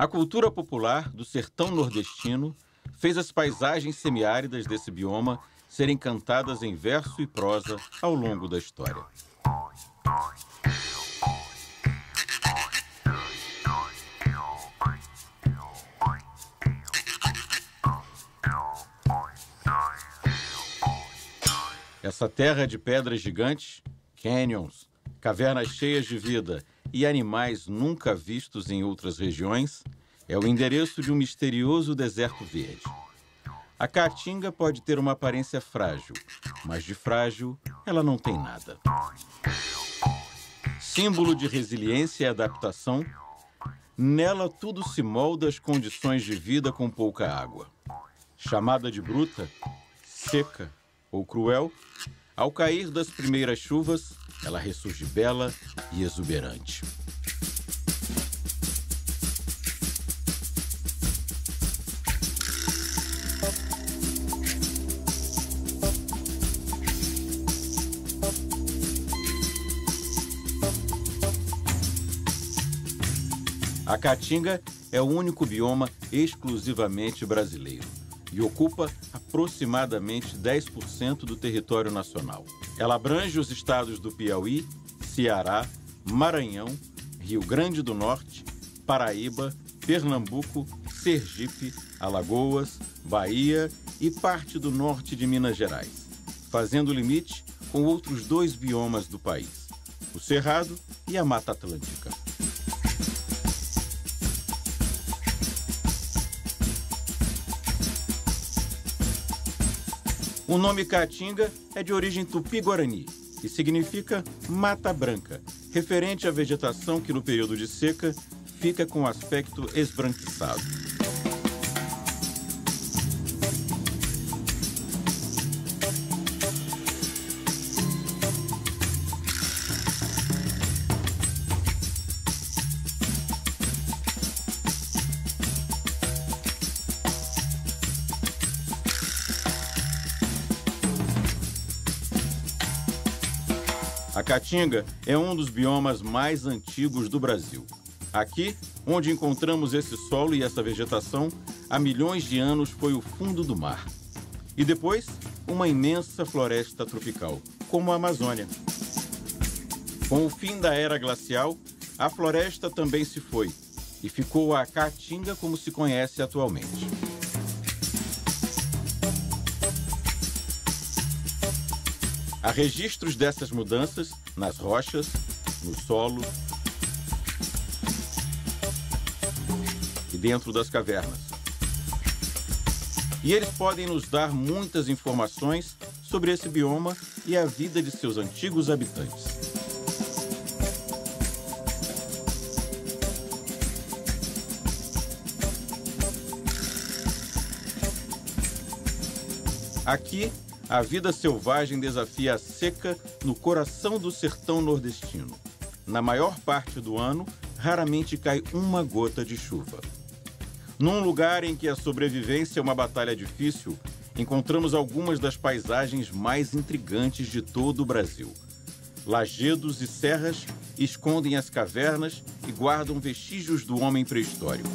A cultura popular do sertão nordestino fez as paisagens semiáridas desse bioma serem cantadas em verso e prosa ao longo da história. Essa terra de pedras gigantes, canyons, cavernas cheias de vida e animais nunca vistos em outras regiões, é o endereço de um misterioso deserto verde. A caatinga pode ter uma aparência frágil, mas de frágil ela não tem nada. Símbolo de resiliência e adaptação, nela tudo se molda às condições de vida com pouca água. Chamada de bruta, seca ou cruel, ao cair das primeiras chuvas, ela ressurge bela e exuberante. A caatinga é o único bioma exclusivamente brasileiro e ocupa aproximadamente 10% do território nacional. Ela abrange os estados do Piauí, Ceará, Maranhão, Rio Grande do Norte, Paraíba, Pernambuco, Sergipe, Alagoas, Bahia e parte do norte de Minas Gerais, fazendo limite com outros 2 biomas do país, o Cerrado e a Mata Atlântica. O nome Caatinga é de origem tupi-guarani e significa mata branca, referente à vegetação que no período de seca fica com aspecto esbranquiçado. A caatinga é um dos biomas mais antigos do Brasil. Aqui, onde encontramos esse solo e essa vegetação, há milhões de anos foi o fundo do mar. E depois, uma imensa floresta tropical, como a Amazônia. Com o fim da era glacial, a floresta também se foi e ficou a caatinga como se conhece atualmente. Há registros dessas mudanças nas rochas, no solo e dentro das cavernas. E eles podem nos dar muitas informações sobre esse bioma e a vida de seus antigos habitantes. Aqui, a vida selvagem desafia a seca no coração do sertão nordestino. Na maior parte do ano, raramente cai uma gota de chuva. Num lugar em que a sobrevivência é uma batalha difícil, encontramos algumas das paisagens mais intrigantes de todo o Brasil. Lajedos e serras escondem as cavernas e guardam vestígios do homem pré-histórico.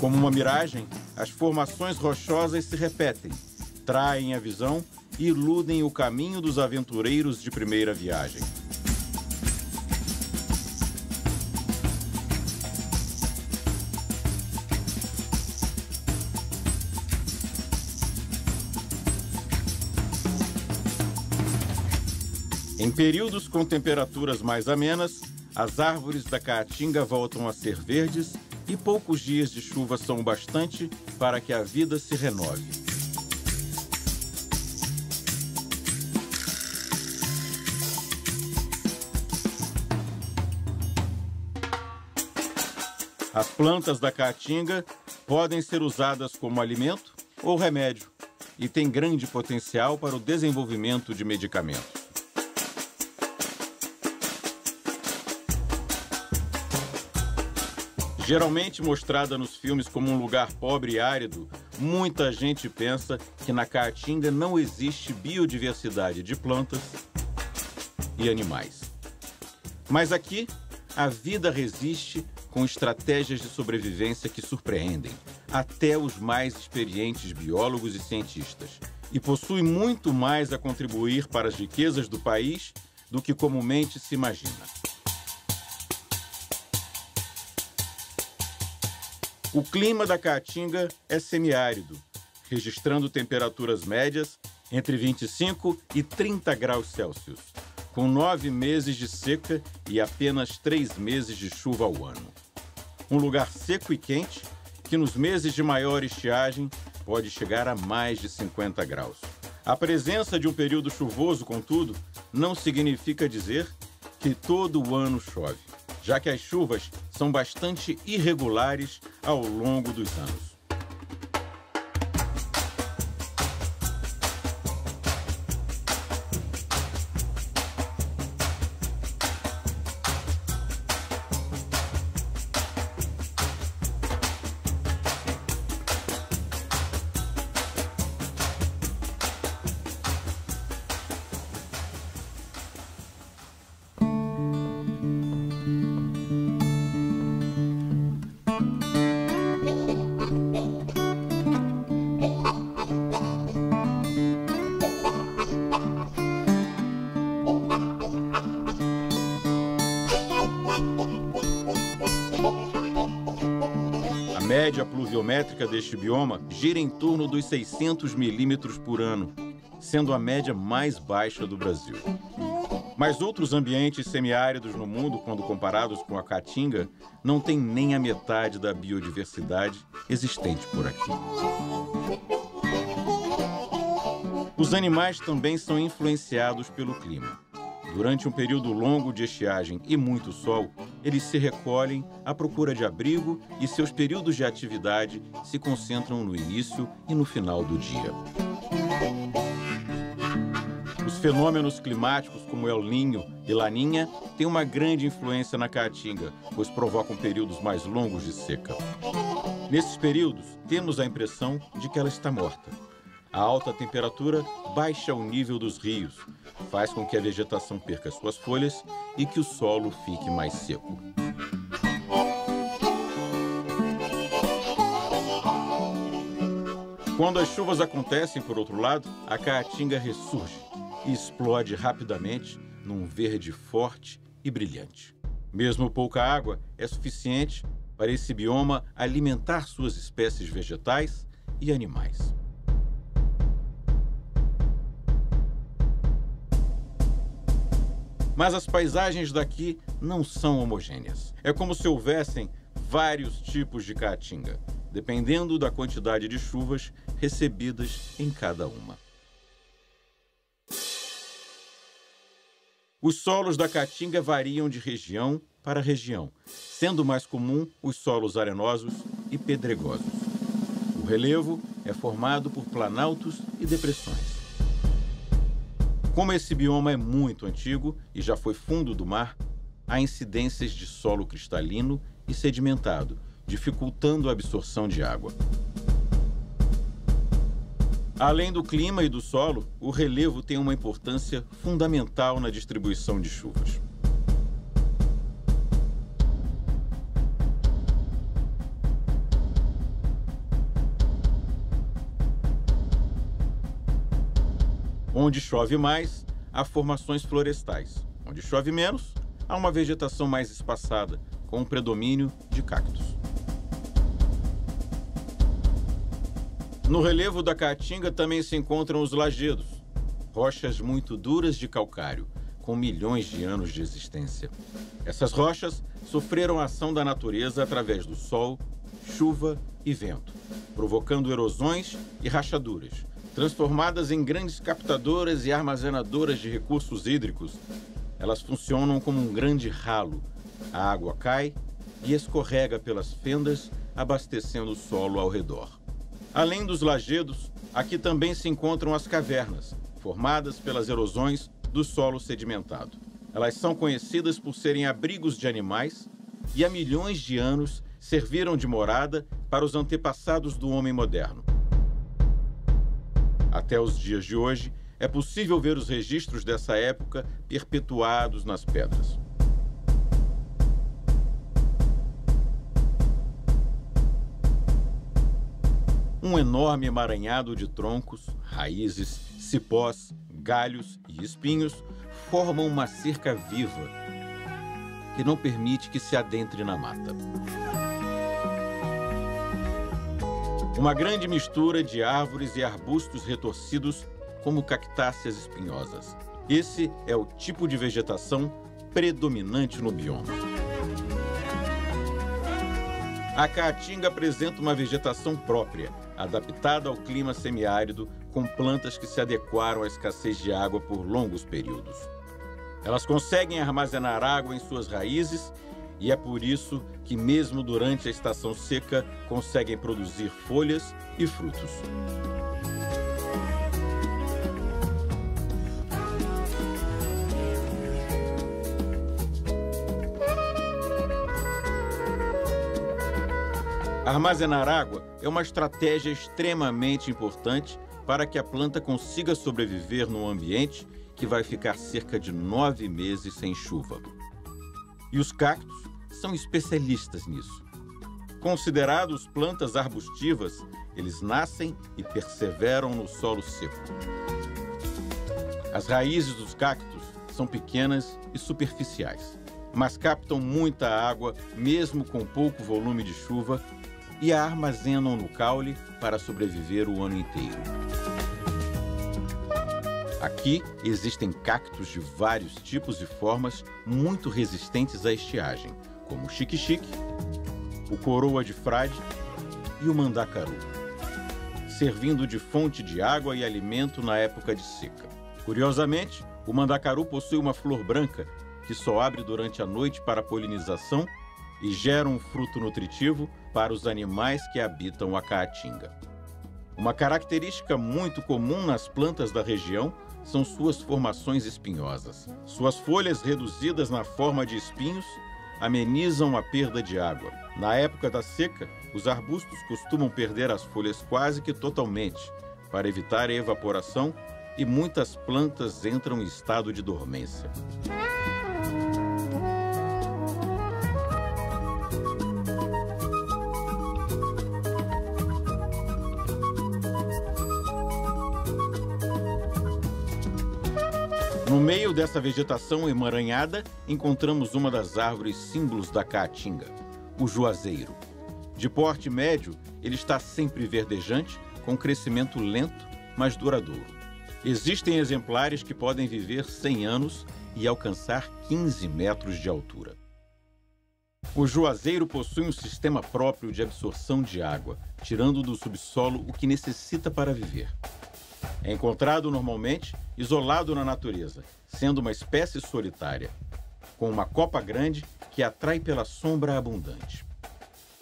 Como uma miragem, as formações rochosas se repetem, traem a visão e iludem o caminho dos aventureiros de primeira viagem. Em períodos com temperaturas mais amenas, as árvores da caatinga voltam a ser verdes e poucos dias de chuva são o bastante para que a vida se renove. As plantas da caatinga podem ser usadas como alimento ou remédio e têm grande potencial para o desenvolvimento de medicamentos. Geralmente mostrada nos filmes como um lugar pobre e árido, muita gente pensa que na Caatinga não existe biodiversidade de plantas e animais. Mas aqui, a vida resiste com estratégias de sobrevivência que surpreendem até os mais experientes biólogos e cientistas, e possui muito mais a contribuir para as riquezas do país do que comumente se imagina. O clima da Caatinga é semiárido, registrando temperaturas médias entre 25 e 30 graus Celsius, com 9 meses de seca e apenas 3 meses de chuva ao ano. Um lugar seco e quente que nos meses de maior estiagem pode chegar a mais de 50 graus. A presença de um período chuvoso, contudo, não significa dizer que todo o ano chove, já que as chuvas são bastante irregulares ao longo dos anos. A média pluviométrica deste bioma gira em torno dos 600 milímetros por ano, sendo a média mais baixa do Brasil. Mas outros ambientes semiáridos no mundo, quando comparados com a Caatinga, não têm nem a metade da biodiversidade existente por aqui. Os animais também são influenciados pelo clima. Durante um período longo de estiagem e muito sol, eles se recolhem à procura de abrigo e seus períodos de atividade se concentram no início e no final do dia. Os fenômenos climáticos como El Niño e Laninha têm uma grande influência na Caatinga, pois provocam períodos mais longos de seca. Nesses períodos, temos a impressão de que ela está morta. A alta temperatura baixa o nível dos rios, faz com que a vegetação perca suas folhas e que o solo fique mais seco. Quando as chuvas acontecem, por outro lado, a Caatinga ressurge e explode rapidamente num verde forte e brilhante. Mesmo pouca água é suficiente para esse bioma alimentar suas espécies vegetais e animais. Mas as paisagens daqui não são homogêneas. É como se houvessem vários tipos de Caatinga, dependendo da quantidade de chuvas recebidas em cada uma. Os solos da Caatinga variam de região para região, sendo mais comum os solos arenosos e pedregosos. O relevo é formado por planaltos e depressões. Como esse bioma é muito antigo e já foi fundo do mar, há incidências de solo cristalino e sedimentado, dificultando a absorção de água. Além do clima e do solo, o relevo tem uma importância fundamental na distribuição de chuvas. Onde chove mais, há formações florestais. Onde chove menos, há uma vegetação mais espaçada, com um predomínio de cactos. No relevo da Caatinga também se encontram os lajedos, rochas muito duras de calcário, com milhões de anos de existência. Essas rochas sofreram a ação da natureza através do sol, chuva e vento, provocando erosões e rachaduras. Transformadas em grandes captadoras e armazenadoras de recursos hídricos, elas funcionam como um grande ralo. A água cai e escorrega pelas fendas, abastecendo o solo ao redor. Além dos lajedos, aqui também se encontram as cavernas, formadas pelas erosões do solo sedimentado. Elas são conhecidas por serem abrigos de animais e há milhões de anos serviram de morada para os antepassados do homem moderno. Até os dias de hoje, é possível ver os registros dessa época perpetuados nas pedras. Um enorme emaranhado de troncos, raízes, cipós, galhos e espinhos formam uma cerca viva que não permite que se adentre na mata. Uma grande mistura de árvores e arbustos retorcidos como cactáceas espinhosas. Esse é o tipo de vegetação predominante no bioma. A Caatinga apresenta uma vegetação própria, adaptada ao clima semiárido, com plantas que se adequaram à escassez de água por longos períodos. Elas conseguem armazenar água em suas raízes e é por isso que, mesmo durante a estação seca, conseguem produzir folhas e frutos. Armazenar água é uma estratégia extremamente importante para que a planta consiga sobreviver num ambiente que vai ficar cerca de 9 meses sem chuva. E os cactos são especialistas nisso. Considerados plantas arbustivas, eles nascem e perseveram no solo seco. As raízes dos cactos são pequenas e superficiais, mas captam muita água mesmo com pouco volume de chuva e a armazenam no caule para sobreviver o ano inteiro. Aqui existem cactos de vários tipos e formas muito resistentes à estiagem, como o xique-xique, o coroa de frade e o mandacaru, servindo de fonte de água e alimento na época de seca. Curiosamente, o mandacaru possui uma flor branca que só abre durante a noite para a polinização e gera um fruto nutritivo para os animais que habitam a Caatinga. Uma característica muito comum nas plantas da região são suas formações espinhosas. Suas folhas reduzidas na forma de espinhos amenizam a perda de água. Na época da seca, os arbustos costumam perder as folhas quase que totalmente para evitar a evaporação e muitas plantas entram em estado de dormência. No meio dessa vegetação emaranhada, encontramos uma das árvores símbolos da Caatinga, o juazeiro. De porte médio, ele está sempre verdejante, com crescimento lento, mas duradouro. Existem exemplares que podem viver 100 anos e alcançar 15 metros de altura. O juazeiro possui um sistema próprio de absorção de água, tirando do subsolo o que necessita para viver. É encontrado normalmente isolado na natureza, sendo uma espécie solitária, com uma copa grande que atrai pela sombra abundante.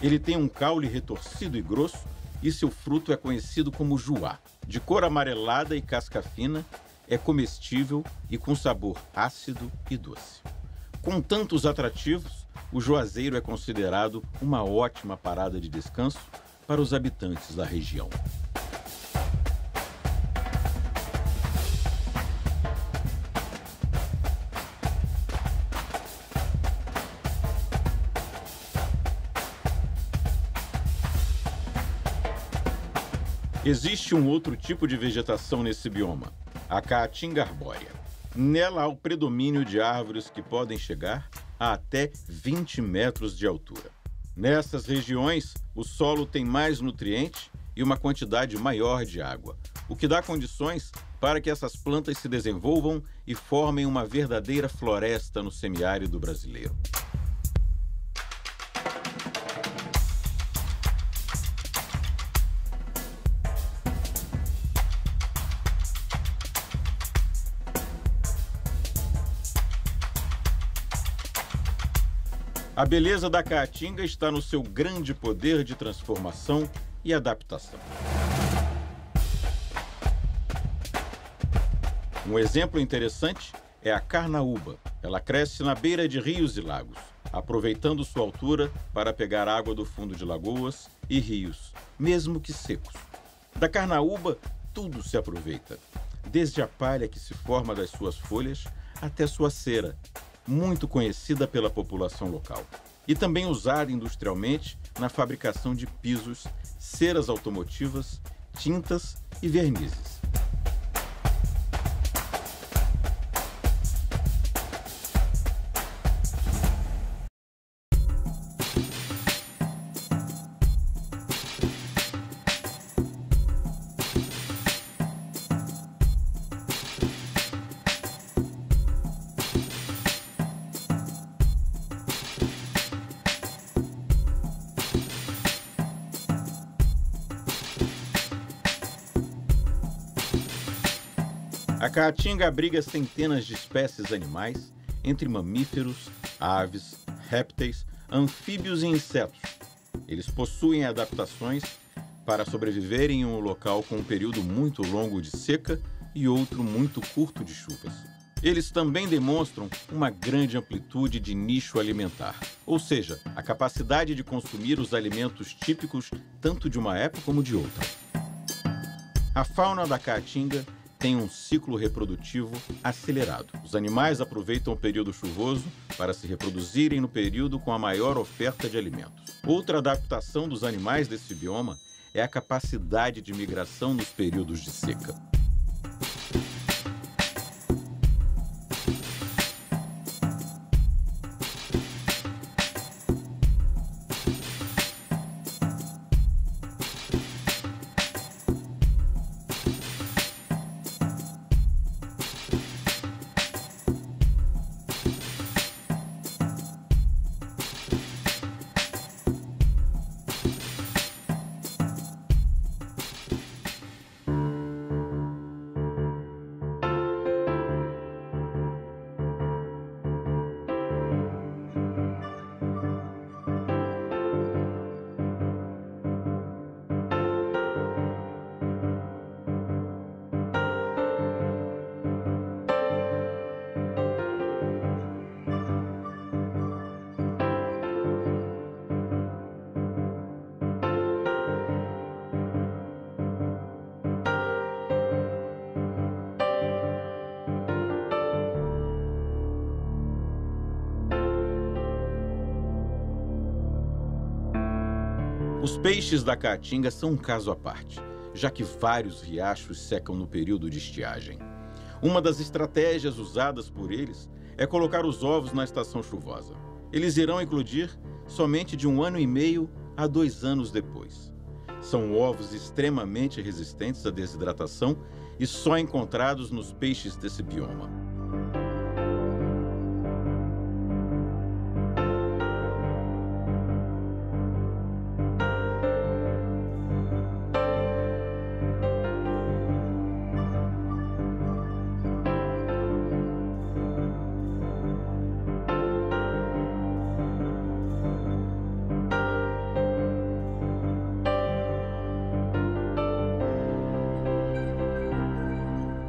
Ele tem um caule retorcido e grosso e seu fruto é conhecido como juá. De cor amarelada e casca fina, é comestível e com sabor ácido e doce. Com tantos atrativos, o juazeiro é considerado uma ótima parada de descanso para os habitantes da região. Existe um outro tipo de vegetação nesse bioma, a Caatinga arbórea. Nela há o predomínio de árvores que podem chegar a até 20 metros de altura. Nessas regiões, o solo tem mais nutrientes e uma quantidade maior de água, o que dá condições para que essas plantas se desenvolvam e formem uma verdadeira floresta no semiárido brasileiro. A beleza da Caatinga está no seu grande poder de transformação e adaptação. Um exemplo interessante é a carnaúba. Ela cresce na beira de rios e lagos. aproveitando sua altura para pegar água do fundo de lagoas e rios, mesmo que secos. Da carnaúba, tudo se aproveita, desde a palha que se forma das suas folhas até sua cera, muito conhecida pela população local. E também usada industrialmente na fabricação de pisos, ceras automotivas, tintas e vernizes. A caatinga abriga centenas de espécies animais, entre mamíferos, aves, répteis, anfíbios e insetos. Eles possuem adaptações para sobreviverem em um local com um período muito longo de seca e outro muito curto de chuvas. Eles também demonstram uma grande amplitude de nicho alimentar, ou seja, a capacidade de consumir os alimentos típicos tanto de uma época como de outra. A fauna da caatinga tem um ciclo reprodutivo acelerado. Os animais aproveitam o período chuvoso para se reproduzirem no período com a maior oferta de alimentos. Outra adaptação dos animais desse bioma é a capacidade de migração nos períodos de seca. Os peixes da caatinga são um caso à parte, já que vários riachos secam no período de estiagem. Uma das estratégias usadas por eles é colocar os ovos na estação chuvosa. Eles irão eclodir somente de 1 ano e meio a 2 anos depois. São ovos extremamente resistentes à desidratação e só encontrados nos peixes desse bioma.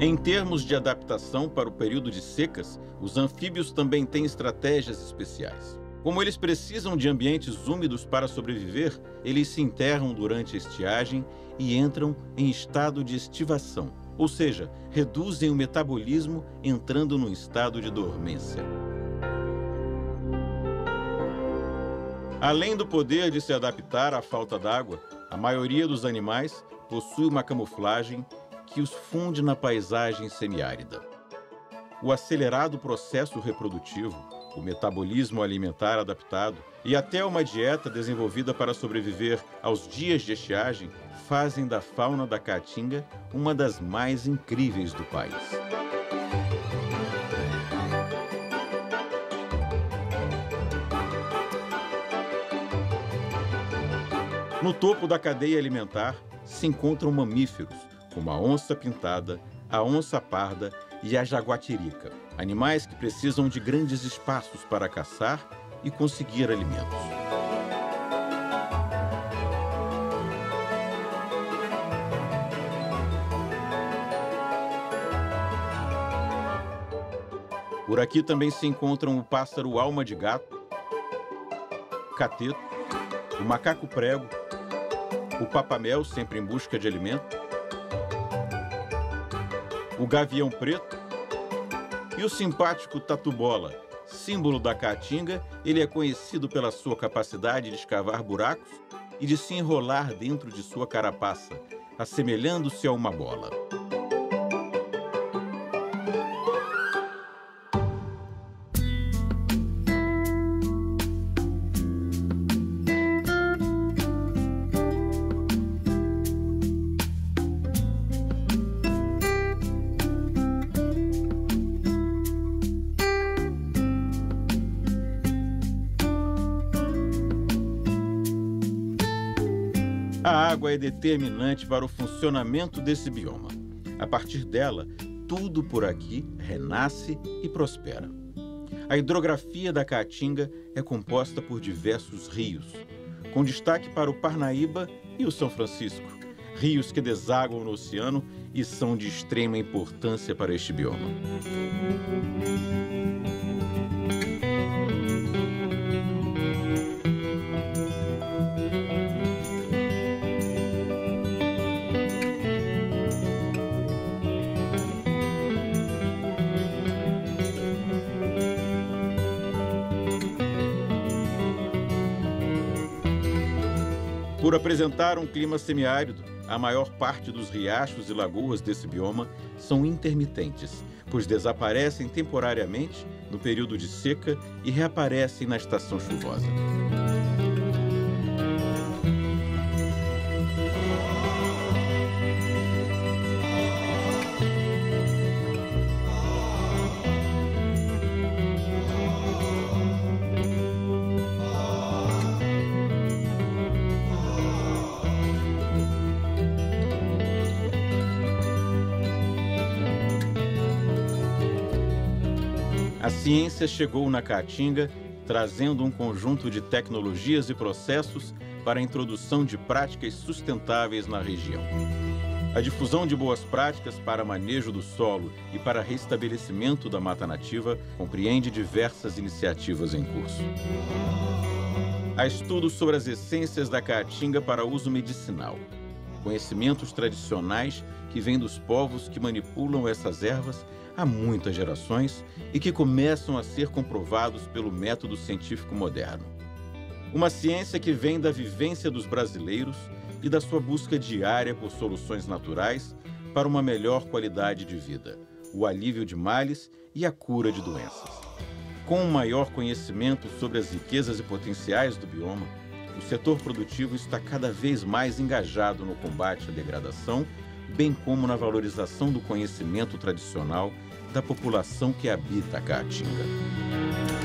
Em termos de adaptação para o período de secas, os anfíbios também têm estratégias especiais. Como eles precisam de ambientes úmidos para sobreviver, eles se enterram durante a estiagem e entram em estado de estivação, ou seja, reduzem o metabolismo entrando num estado de dormência. Além do poder de se adaptar à falta d'água, a maioria dos animais possui uma camuflagem que os funde na paisagem semiárida. O acelerado processo reprodutivo, o metabolismo alimentar adaptado e até uma dieta desenvolvida para sobreviver aos dias de estiagem fazem da fauna da caatinga uma das mais incríveis do país. No topo da cadeia alimentar se encontram mamíferos, como a onça-pintada, a onça-parda e a jaguatirica, animais que precisam de grandes espaços para caçar e conseguir alimentos. Por aqui também se encontram o pássaro alma de gato, cateto, o macaco-prego, o papamel, sempre em busca de alimento, o gavião preto e o simpático tatu-bola. Símbolo da caatinga, ele é conhecido pela sua capacidade de escavar buracos e de se enrolar dentro de sua carapaça, assemelhando-se a uma bola. A água é determinante para o funcionamento desse bioma. A partir dela, tudo por aqui renasce e prospera. A hidrografia da Caatinga é composta por diversos rios, com destaque para o Parnaíba e o São Francisco, rios que desaguam no oceano e são de extrema importância para este bioma. Por apresentar um clima semiárido, a maior parte dos riachos e lagoas desse bioma são intermitentes, pois desaparecem temporariamente no período de seca e reaparecem na estação chuvosa. A ciência chegou na Caatinga, trazendo um conjunto de tecnologias e processos para a introdução de práticas sustentáveis na região. A difusão de boas práticas para manejo do solo e para restabelecimento da mata nativa compreende diversas iniciativas em curso. Há estudos sobre as essências da Caatinga para uso medicinal, conhecimentos tradicionais que vêm dos povos que manipulam essas ervas há muitas gerações e que começam a ser comprovados pelo método científico moderno. Uma ciência que vem da vivência dos brasileiros e da sua busca diária por soluções naturais para uma melhor qualidade de vida, o alívio de males e a cura de doenças. Com um maior conhecimento sobre as riquezas e potenciais do bioma, o setor produtivo está cada vez mais engajado no combate à degradação, bem como na valorização do conhecimento tradicional da população que habita a Caatinga.